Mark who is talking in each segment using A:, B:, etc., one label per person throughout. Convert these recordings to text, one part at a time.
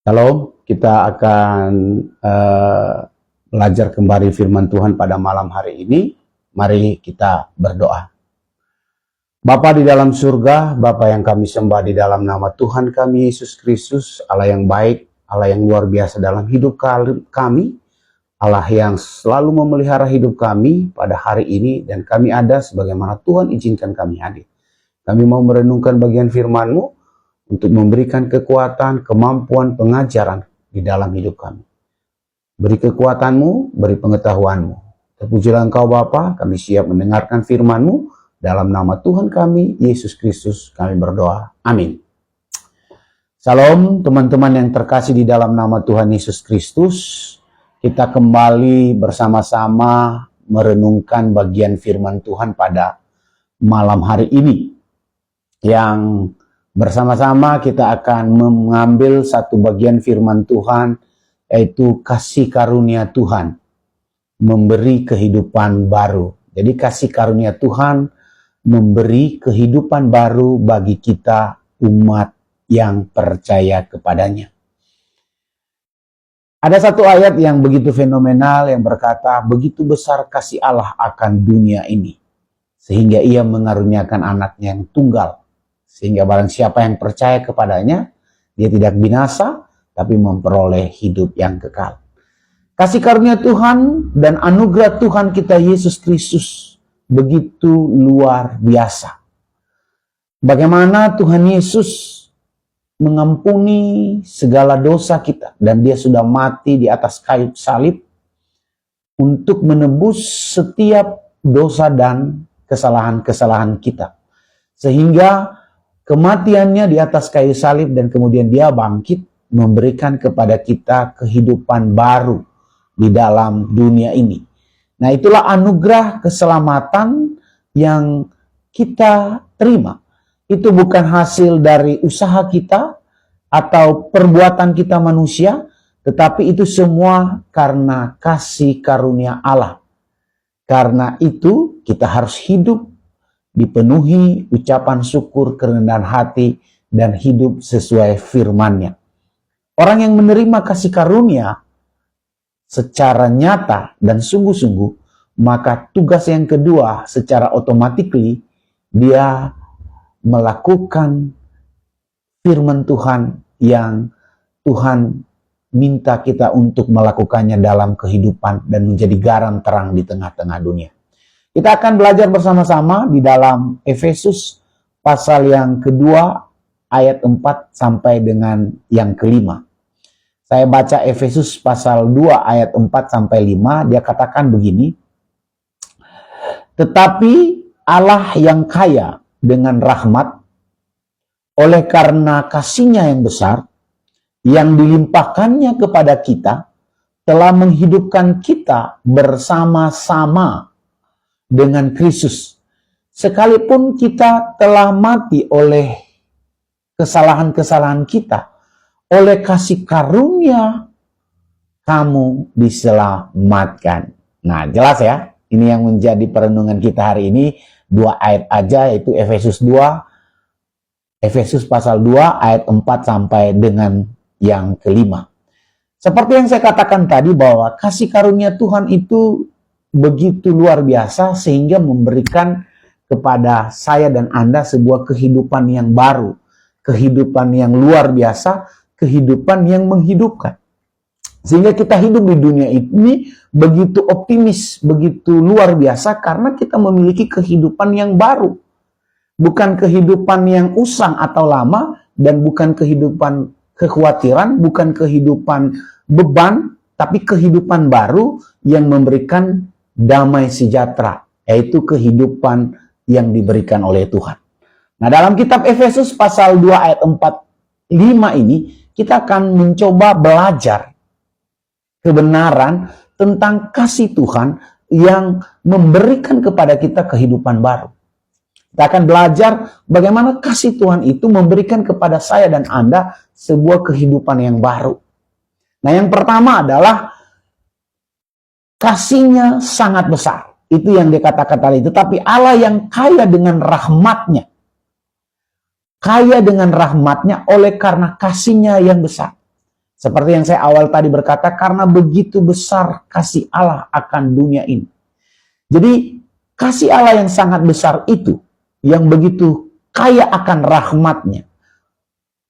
A: Shalom, kita akan belajar kembali firman Tuhan pada malam hari ini. Mari kita berdoa. Bapa di dalam surga, Bapa yang kami sembah di dalam nama Tuhan kami Yesus Kristus, Allah yang baik, Allah yang luar biasa dalam hidup kami, Allah yang selalu memelihara hidup kami pada hari ini, dan kami ada sebagaimana Tuhan izinkan kami hadir. Kami mau merenungkan bagian firman-Mu, untuk memberikan kekuatan, kemampuan, pengajaran di dalam hidup kami. Beri kekuatan-Mu, beri pengetahuan-Mu. Terpujilah Engkau Bapa, kami siap mendengarkan firman-Mu. Dalam nama Tuhan kami, Yesus Kristus, kami berdoa. Amin. Salam teman-teman yang terkasih di dalam nama Tuhan Yesus Kristus. Kita kembali bersama-sama merenungkan bagian firman Tuhan pada malam hari ini. Yang bersama-sama kita akan mengambil satu bagian firman Tuhan, yaitu kasih karunia Tuhan memberi kehidupan baru. Jadi kasih karunia Tuhan memberi kehidupan baru bagi kita umat yang percaya kepadanya. Ada satu ayat yang begitu fenomenal yang berkata, begitu besar kasih Allah akan dunia ini, sehingga ia mengaruniakan anaknya yang tunggal. Sehingga barang siapa yang percaya kepadanya, dia tidak binasa, tapi memperoleh hidup yang kekal. Kasih karunia Tuhan dan anugerah Tuhan kita Yesus Kristus begitu luar biasa. Bagaimana Tuhan Yesus mengampuni segala dosa kita, dan dia sudah mati di atas kayu salib untuk menebus setiap dosa dan kesalahan-kesalahan kita. Sehingga kematiannya di atas kayu salib dan kemudian dia bangkit memberikan kepada kita kehidupan baru di dalam dunia ini. Nah, itulah anugerah keselamatan yang kita terima. Itu bukan hasil dari usaha kita atau perbuatan kita manusia, tetapi itu semua karena kasih karunia Allah. Karena itu kita harus hidup dipenuhi ucapan syukur, kerendahan hati, dan hidup sesuai firman-Nya. Orang yang menerima kasih karunia secara nyata dan sungguh-sungguh, maka tugas yang kedua secara otomatis dia melakukan firman Tuhan yang Tuhan minta kita untuk melakukannya dalam kehidupan dan menjadi garam terang di tengah-tengah dunia. Kita akan belajar bersama-sama di dalam Efesus pasal yang kedua ayat 4 sampai dengan yang kelima. Saya baca Efesus pasal 2 ayat 4 sampai 5, dia katakan begini. Tetapi Allah yang kaya dengan rahmat, oleh karena kasih-Nya yang besar, yang dilimpahkannya kepada kita, telah menghidupkan kita bersama-sama dengan Kristus, sekalipun kita telah mati oleh kesalahan-kesalahan kita, oleh kasih karunia kamu diselamatkan. Nah, jelas ya, ini yang menjadi perenungan kita hari ini. 2 ayat aja, yaitu Efesus pasal 2 ayat 4 sampai dengan yang kelima. Seperti yang saya katakan tadi, bahwa kasih karunia Tuhan itu begitu luar biasa sehingga memberikan kepada saya dan Anda sebuah kehidupan yang baru, kehidupan yang luar biasa, kehidupan yang menghidupkan. Sehingga kita hidup di dunia ini begitu optimis, begitu luar biasa karena kita memiliki kehidupan yang baru. Bukan kehidupan yang usang atau lama, dan bukan kehidupan kekhawatiran, bukan kehidupan beban, tapi kehidupan baru yang memberikan damai sejahtera, yaitu kehidupan yang diberikan oleh Tuhan. Nah, dalam kitab Efesus pasal 2 ayat 4-5 ini, kita akan mencoba belajar kebenaran tentang kasih Tuhan yang memberikan kepada kita kehidupan baru. Kita akan belajar bagaimana kasih Tuhan itu memberikan kepada saya dan Anda sebuah kehidupan yang baru. Nah, yang pertama adalah kasih-Nya sangat besar. Itu yang dikatakan tadi. Tetapi Allah yang kaya dengan rahmat-Nya. Kaya dengan rahmat-Nya oleh karena kasih-Nya yang besar. Seperti yang saya awal tadi berkata, karena begitu besar kasih Allah akan dunia ini. Jadi kasih Allah yang sangat besar itu, yang begitu kaya akan rahmatnya,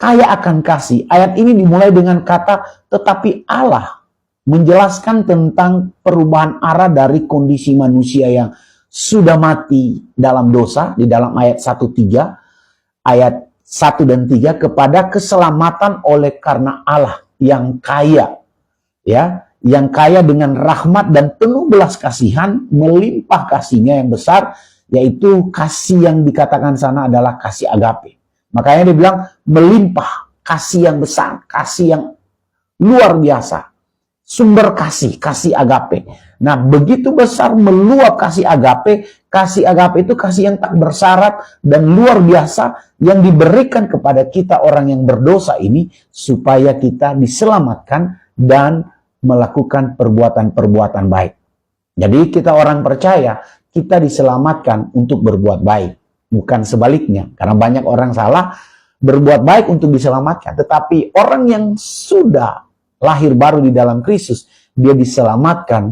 A: kaya akan kasih. Ayat ini dimulai dengan kata, tetapi Allah menjelaskan tentang perubahan arah dari kondisi manusia yang sudah mati dalam dosa, di dalam ayat 1-3, ayat 1 dan 3, kepada keselamatan oleh karena Allah yang kaya, ya, yang kaya dengan rahmat dan penuh belas kasihan, melimpah kasihnya yang besar, yaitu kasih yang dikatakan sana adalah kasih agape. Makanya dia bilang melimpah, kasih yang besar, kasih yang luar biasa. Sumber kasih, kasih agape. Nah, begitu besar meluap kasih agape itu kasih yang tak bersyarat dan luar biasa yang diberikan kepada kita orang yang berdosa ini supaya kita diselamatkan dan melakukan perbuatan-perbuatan baik. Jadi kita orang percaya, kita diselamatkan untuk berbuat baik. Bukan sebaliknya, karena banyak orang salah berbuat baik untuk diselamatkan. Tetapi orang yang sudah lahir baru di dalam Kristus, dia diselamatkan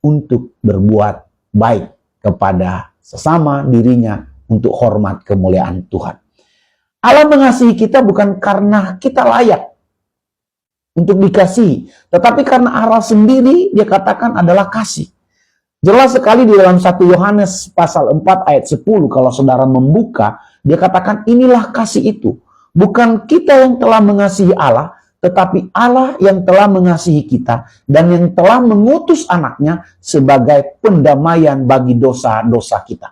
A: untuk berbuat baik kepada sesama dirinya untuk hormat kemuliaan Tuhan. Allah mengasihi kita bukan karena kita layak untuk dikasihi, tetapi karena Allah sendiri dia katakan adalah kasih. Jelas sekali di dalam 1 Yohanes pasal 4 ayat 10, kalau saudara membuka, dia katakan inilah kasih itu. Bukan kita yang telah mengasihi Allah, tetapi Allah yang telah mengasihi kita dan yang telah mengutus anaknya sebagai pendamaian bagi dosa-dosa kita.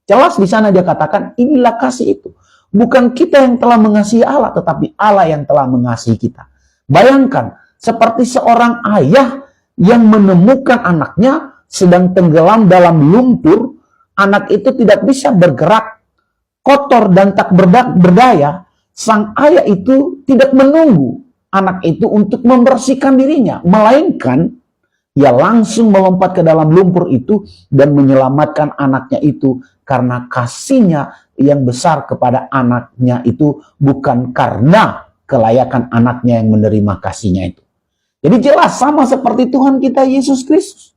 A: Jelas di sana dia katakan inilah kasih itu. Bukan kita yang telah mengasihi Allah, tetapi Allah yang telah mengasihi kita. Bayangkan, seperti seorang ayah yang menemukan anaknya sedang tenggelam dalam lumpur, anak itu tidak bisa bergerak, kotor dan tak berdaya. Sang ayah itu tidak menunggu anak itu untuk membersihkan dirinya, melainkan ia langsung melompat ke dalam lumpur itu dan menyelamatkan anaknya itu karena kasihnya yang besar kepada anaknya itu, bukan karena kelayakan anaknya yang menerima kasihnya itu. Jadi jelas sama seperti Tuhan kita Yesus Kristus.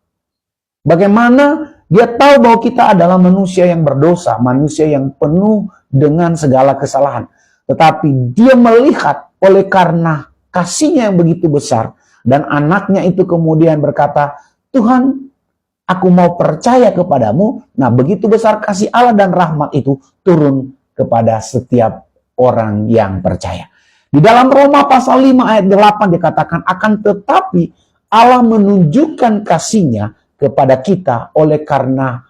A: Bagaimana dia tahu bahwa kita adalah manusia yang berdosa, manusia yang penuh dengan segala kesalahan. Tetapi dia melihat oleh karena kasihnya yang begitu besar, dan anaknya itu kemudian berkata, Tuhan, aku mau percaya kepadamu. Nah, begitu besar kasih Allah dan rahmat itu turun kepada setiap orang yang percaya. Di dalam Roma pasal 5 ayat 8 dikatakan, akan tetapi Allah menunjukkan kasihnya kepada kita oleh karena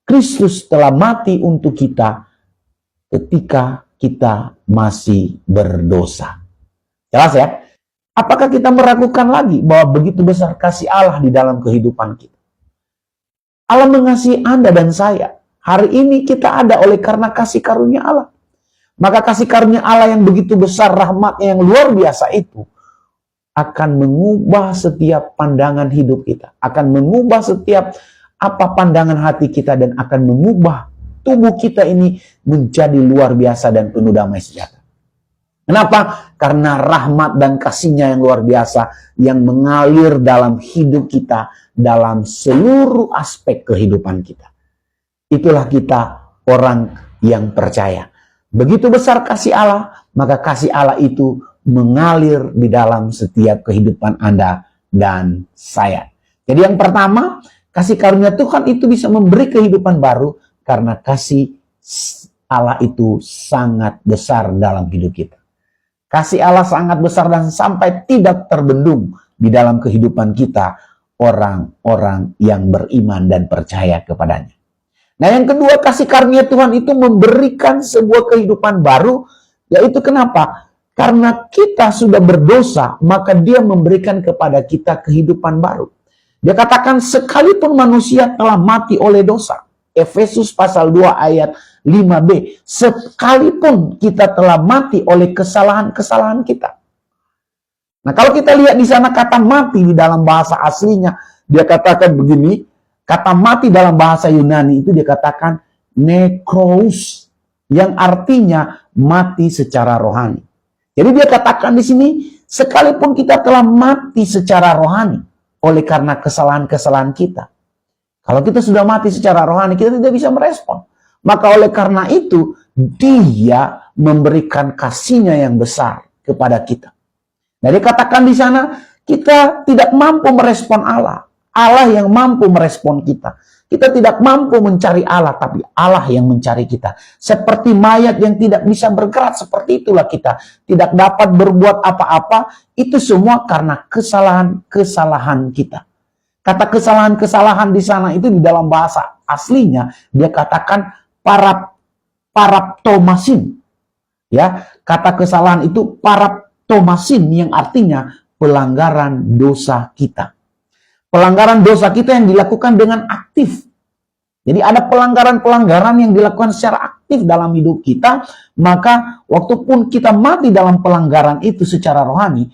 A: Kristus telah mati untuk kita ketika kita masih berdosa. Jelas ya? Apakah kita meragukan lagi bahwa begitu besar kasih Allah di dalam kehidupan kita? Allah mengasihi Anda dan saya. Hari ini kita ada oleh karena kasih karunia Allah. Maka kasih karunia Allah yang begitu besar, rahmatnya yang luar biasa itu akan mengubah setiap pandangan hidup kita. Akan mengubah setiap pandangan hati kita dan akan mengubah tubuh kita ini menjadi luar biasa dan penuh damai sejahtera. Kenapa? Karena rahmat dan kasihnya yang luar biasa yang mengalir dalam hidup kita, dalam seluruh aspek kehidupan kita. Itulah kita orang yang percaya. Begitu besar kasih Allah, maka kasih Allah itu mengalir di dalam setiap kehidupan Anda dan saya. Jadi yang pertama, kasih karunia Tuhan itu bisa memberi kehidupan baru karena kasih Allah itu sangat besar dalam hidup kita. Kasih Allah sangat besar dan sampai tidak terbendung di dalam kehidupan kita, orang-orang yang beriman dan percaya kepadanya. Nah, yang kedua, kasih karunia Tuhan itu memberikan sebuah kehidupan baru, yaitu kenapa? Karena kita sudah berdosa, maka dia memberikan kepada kita kehidupan baru. Dia katakan sekalipun manusia telah mati oleh dosa. Efesus pasal 2 ayat 5b. Sekalipun kita telah mati oleh kesalahan-kesalahan kita. Nah, kalau kita lihat di sana kata mati di dalam bahasa aslinya, dia katakan begini, kata mati dalam bahasa Yunani itu dia katakan nekros, yang artinya mati secara rohani. Jadi dia katakan di sini, sekalipun kita telah mati secara rohani oleh karena kesalahan-kesalahan kita. Kalau kita sudah mati secara rohani, kita tidak bisa merespon. Maka oleh karena itu, Dia memberikan kasih-Nya yang besar kepada kita. Nah, dikatakan di sana, kita tidak mampu merespon Allah. Allah yang mampu merespon kita. Kita tidak mampu mencari Allah, tapi Allah yang mencari kita. Seperti mayat yang tidak bisa bergerak, seperti itulah kita. Tidak dapat berbuat apa-apa, itu semua karena kesalahan-kesalahan kita. Kata kesalahan-kesalahan di sana itu di dalam bahasa aslinya, dia katakan paraptomasin. Ya, kata kesalahan itu paraptomasin yang artinya pelanggaran dosa kita. Pelanggaran dosa kita yang dilakukan dengan aktif. Jadi ada pelanggaran-pelanggaran yang dilakukan secara aktif dalam hidup kita. Maka waktu pun kita mati dalam pelanggaran itu secara rohani,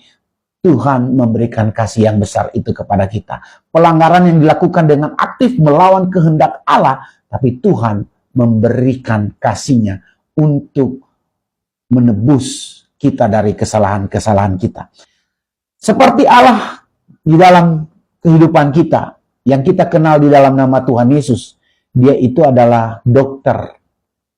A: Tuhan memberikan kasih yang besar itu kepada kita. Pelanggaran yang dilakukan dengan aktif melawan kehendak Allah, tapi Tuhan memberikan kasih-Nya untuk menebus kita dari kesalahan-kesalahan kita. Seperti Allah di dalam kehidupan kita, yang kita kenal di dalam nama Tuhan Yesus, Dia itu adalah dokter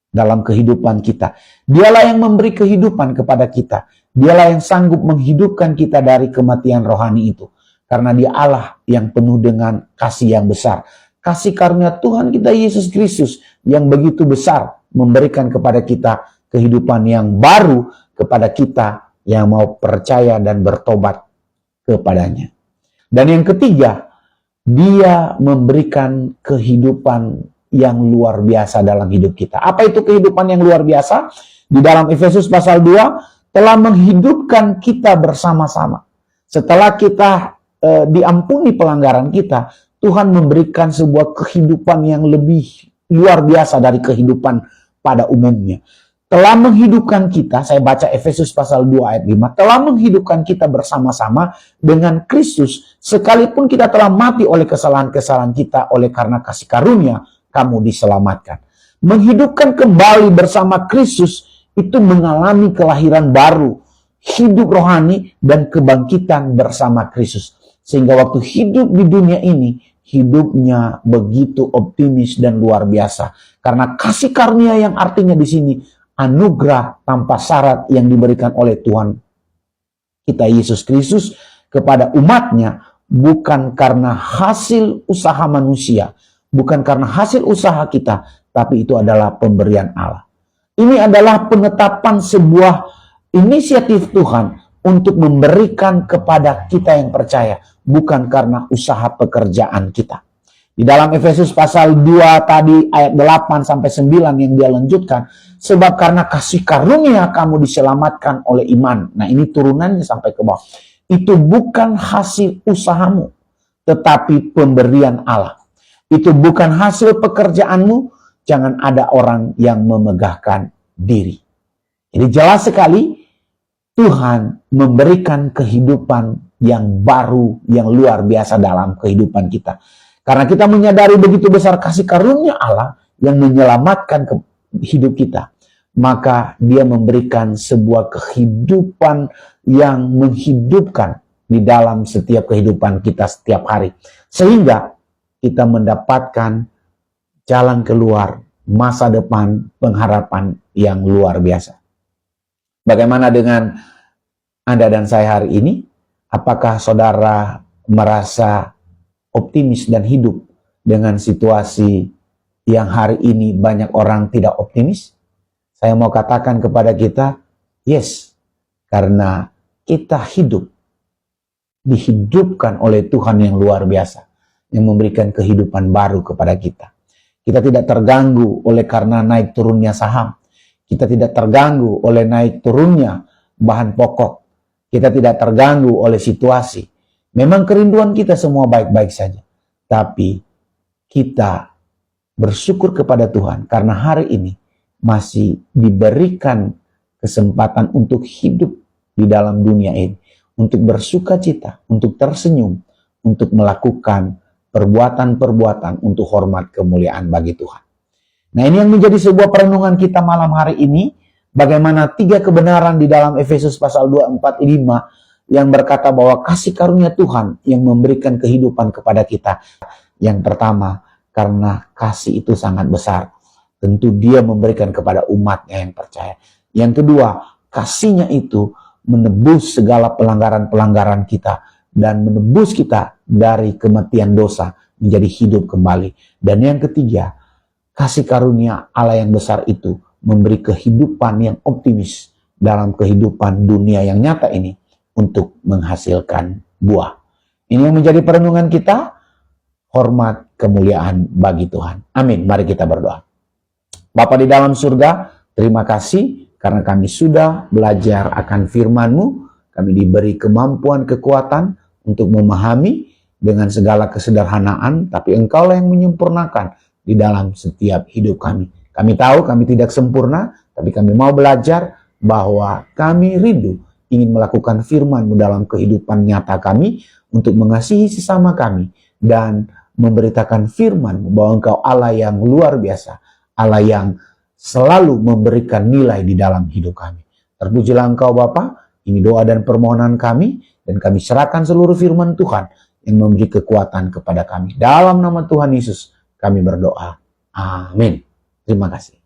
A: dalam kehidupan kita. Dialah yang memberi kehidupan kepada kita. Dialah yang sanggup menghidupkan kita dari kematian rohani itu. Karena Dia Allah yang penuh dengan kasih yang besar. Kasih karunia Tuhan kita Yesus Kristus yang begitu besar memberikan kepada kita kehidupan yang baru, kepada kita yang mau percaya dan bertobat kepadanya. Dan yang ketiga, Dia memberikan kehidupan yang luar biasa dalam hidup kita. Apa itu kehidupan yang luar biasa? Di dalam Efesus pasal 2, telah menghidupkan kita bersama-sama. Setelah kita diampuni pelanggaran kita, Tuhan memberikan sebuah kehidupan yang lebih luar biasa dari kehidupan pada umumnya. Telah menghidupkan kita, saya baca Efesus pasal 2 ayat 5, telah menghidupkan kita bersama-sama dengan Kristus, sekalipun kita telah mati oleh kesalahan-kesalahan kita, oleh karena kasih karunia, kamu diselamatkan. Menghidupkan kembali bersama Kristus, itu mengalami kelahiran baru, hidup rohani, dan kebangkitan bersama Kristus. Sehingga waktu hidup di dunia ini, hidupnya begitu optimis dan luar biasa. Karena kasih karunia yang artinya di sini, anugerah tanpa syarat yang diberikan oleh Tuhan kita Yesus Kristus kepada umatnya, bukan karena hasil usaha manusia, bukan karena hasil usaha kita, tapi itu adalah pemberian Allah. Ini adalah penetapan sebuah inisiatif Tuhan untuk memberikan kepada kita yang percaya, bukan karena usaha pekerjaan kita. Di dalam Efesus pasal 2 tadi ayat 8 sampai 9 yang dia lanjutkan, sebab karena kasih karunia kamu diselamatkan oleh iman. Nah, ini turunannya sampai ke bawah. Itu bukan hasil usahamu, tetapi pemberian Allah. Itu bukan hasil pekerjaanmu, jangan ada orang yang memegahkan diri. Jadi jelas sekali Tuhan memberikan kehidupan yang baru, yang luar biasa dalam kehidupan kita. Karena kita menyadari begitu besar kasih karunia Allah yang menyelamatkan hidup kita, maka Dia memberikan sebuah kehidupan yang menghidupkan di dalam setiap kehidupan kita setiap hari. Sehingga kita mendapatkan jalan keluar, masa depan, pengharapan yang luar biasa. Bagaimana dengan Anda dan saya hari ini? Apakah saudara merasa optimis dan hidup dengan situasi yang hari ini banyak orang tidak optimis? Saya mau katakan kepada kita, yes, karena kita hidup, dihidupkan oleh Tuhan yang luar biasa, yang memberikan kehidupan baru kepada kita. Kita tidak terganggu oleh karena naik turunnya saham. Kita tidak terganggu oleh naik turunnya bahan pokok. Kita tidak terganggu oleh situasi. Memang kerinduan kita semua baik-baik saja. Tapi kita bersyukur kepada Tuhan karena hari ini masih diberikan kesempatan untuk hidup di dalam dunia ini. Untuk bersuka cita, untuk tersenyum, untuk melakukan perbuatan-perbuatan untuk hormat kemuliaan bagi Tuhan. Nah, ini yang menjadi sebuah perenungan kita malam hari ini. Bagaimana 3 kebenaran di dalam Efesus pasal 2, 4, 5 yang berkata bahwa kasih karunia Tuhan yang memberikan kehidupan kepada kita. Yang pertama, karena kasih itu sangat besar. Tentu dia memberikan kepada umatnya yang percaya. Yang kedua, kasihnya itu menebus segala pelanggaran-pelanggaran kita dan menebus kita dari kematian dosa menjadi hidup kembali. Dan yang ketiga, kasih karunia Allah yang besar itu memberi kehidupan yang optimis dalam kehidupan dunia yang nyata ini untuk menghasilkan buah. Ini yang menjadi perenungan kita. Hormat kemuliaan bagi Tuhan. Amin. Mari kita berdoa. Bapa di dalam surga, terima kasih karena kami sudah belajar akan firman-Mu. Kami diberi kemampuan, kekuatan untuk memahami dengan segala kesederhanaan, tapi Engkaulah yang menyempurnakan di dalam setiap hidup kami. Kami tahu kami tidak sempurna, tapi kami mau belajar bahwa kami rindu ingin melakukan firman-Mu dalam kehidupan nyata kami untuk mengasihi sesama kami dan memberitakan firman-Mu bahwa Engkau Allah yang luar biasa, Allah yang selalu memberikan nilai di dalam hidup kami. Terpujilah Engkau Bapa, ini doa dan permohonan kami, dan kami serahkan seluruh firman Tuhan yang memberi kekuatan kepada kami. Dalam nama Tuhan Yesus kami berdoa. Amin. Terima kasih.